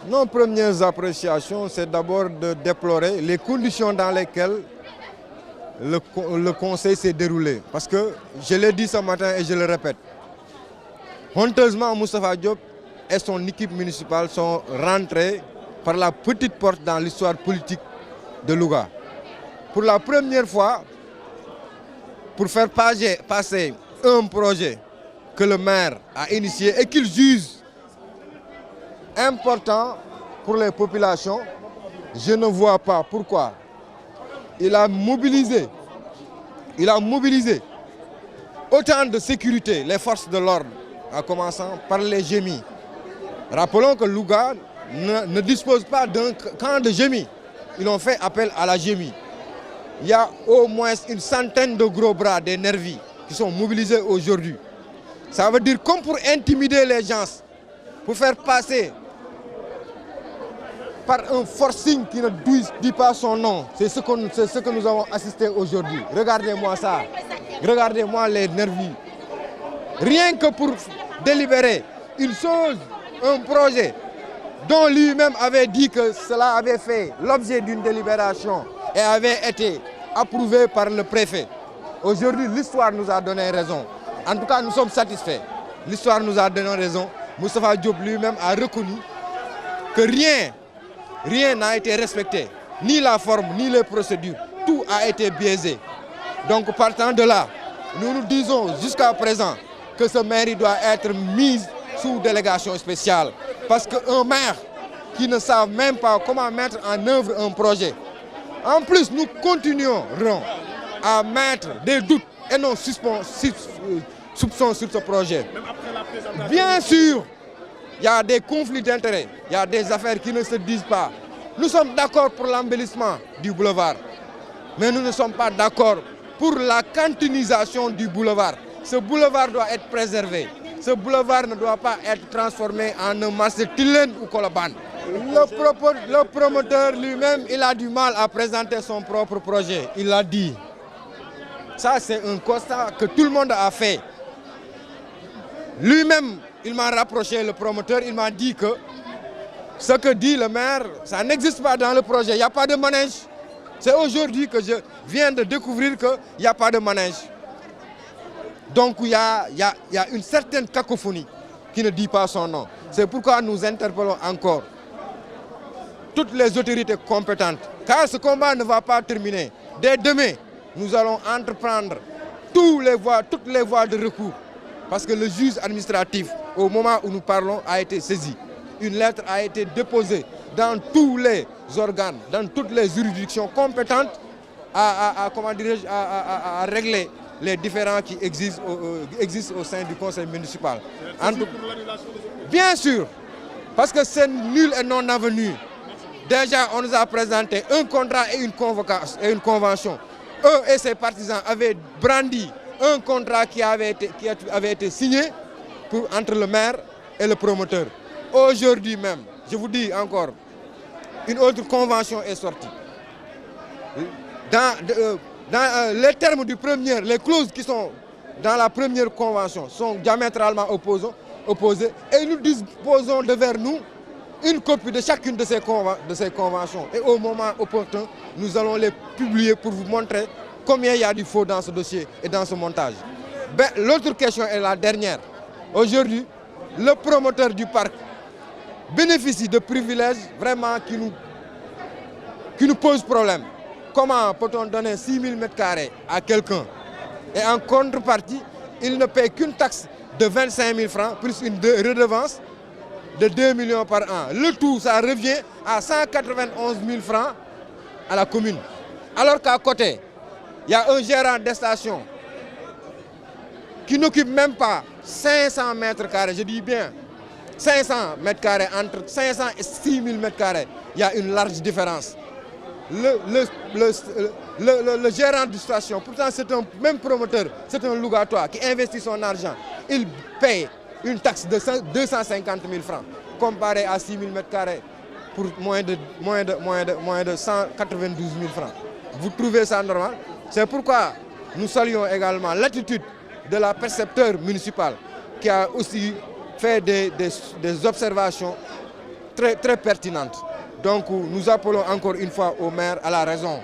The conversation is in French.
Nos premières appréciations, c'est d'abord de déplorer les conditions dans lesquelles le conseil s'est déroulé. Parce que, je l'ai dit ce matin et je le répète, honteusement, Moustapha Diop et son équipe municipale sont rentrés par la petite porte dans l'histoire politique de Louga. Pour la première fois, pour faire passer un projet que le maire a initié et qu'il juge important pour les populations, je ne vois pas pourquoi il a mobilisé autant de sécurité, les forces de l'ordre, en commençant par les gémis. Rappelons que Louga ne dispose pas d'un camp de gémis. Ils ont fait appel à la gémie. Il y a au moins une centaine de gros bras, des nervis, qui sont mobilisés aujourd'hui. Ça veut dire comme pour intimider les gens, pour faire passer par un forcing qui ne dit pas son nom. C'est ce que nous avons assisté aujourd'hui. Regardez-moi ça. Regardez-moi les nervis. Rien que pour délibérer une chose, un projet dont lui-même avait dit que cela avait fait l'objet d'une délibération et avait été approuvé par le préfet. Aujourd'hui, l'histoire nous a donné raison. En tout cas, nous sommes satisfaits. L'histoire nous a donné raison. Moustapha Diop lui-même a reconnu que rien n'a été respecté. Ni la forme, ni les procédures. Tout a été biaisé. Donc, partant de là, nous nous disons jusqu'à présent que ce maire doit être mis sous délégation spéciale. Parce qu'un maire qui ne savent même pas comment mettre en œuvre un projet. En plus, nous continuerons à mettre des doutes et non soupçons sur ce projet. Bien sûr, il y a des conflits d'intérêts, il y a des affaires qui ne se disent pas. Nous sommes d'accord pour l'embellissement du boulevard, mais nous ne sommes pas d'accord pour la cantinisation du boulevard. Ce boulevard doit être préservé. Ce boulevard ne doit pas être transformé en un marché Tilène ou Colobane. Le promoteur lui-même, il a du mal à présenter son propre projet. Il l'a dit. Ça, c'est un constat que tout le monde a fait. Lui-même, il m'a rapproché, le promoteur, il m'a dit que ce que dit le maire, ça n'existe pas dans le projet. Il n'y a pas de manège. C'est aujourd'hui que je viens de découvrir qu'il n'y a pas de manège. Donc il y a une certaine cacophonie qui ne dit pas son nom. C'est pourquoi nous interpellons encore toutes les autorités compétentes. Car ce combat ne va pas terminer. Dès demain, nous allons entreprendre toutes les voies de recours. Parce que le juge administratif, au moment où nous parlons, a été saisi. Une lettre a été déposée dans tous les organes, dans toutes les juridictions compétentes à régler les différends qui existent au sein du conseil municipal. Bien sûr, parce que c'est nul et non avenu. Déjà, on nous a présenté un contrat et une convention. Eux et ses partisans avaient brandi un contrat qui avait été signé entre le maire et le promoteur. Aujourd'hui même, je vous dis encore, une autre convention est sortie. Dans les termes du premier, les clauses qui sont dans la première convention sont diamétralement opposées et nous disposons devant nous une copie de chacune de ces conventions. Et au moment opportun, nous allons les publier pour vous montrer combien il y a du faux dans ce dossier et dans ce montage. L'autre question est la dernière. Aujourd'hui, le promoteur du parc bénéficie de privilèges vraiment qui nous posent problème. Comment peut-on donner 6 000 m² à quelqu'un et en contrepartie, il ne paie qu'une taxe de 25 000 francs plus une redevance de 2 millions par an. Le tout, ça revient à 191 000 francs à la commune. Alors qu'à côté, il y a un gérant de station qui n'occupe même pas 500 m², je dis bien 500 m², entre 500 et 6 000 m², il y a une large différence. Le gérant de station, pourtant c'est un même promoteur, c'est un Lougatois qui investit son argent, il paye une taxe de 250 000 francs, comparé à 6 000 m² pour moins de 192 000 francs. Vous trouvez ça normal? C'est pourquoi nous saluons également l'attitude de la percepteur municipale qui a aussi fait des observations très pertinente. Donc nous appelons encore une fois au maire à la raison.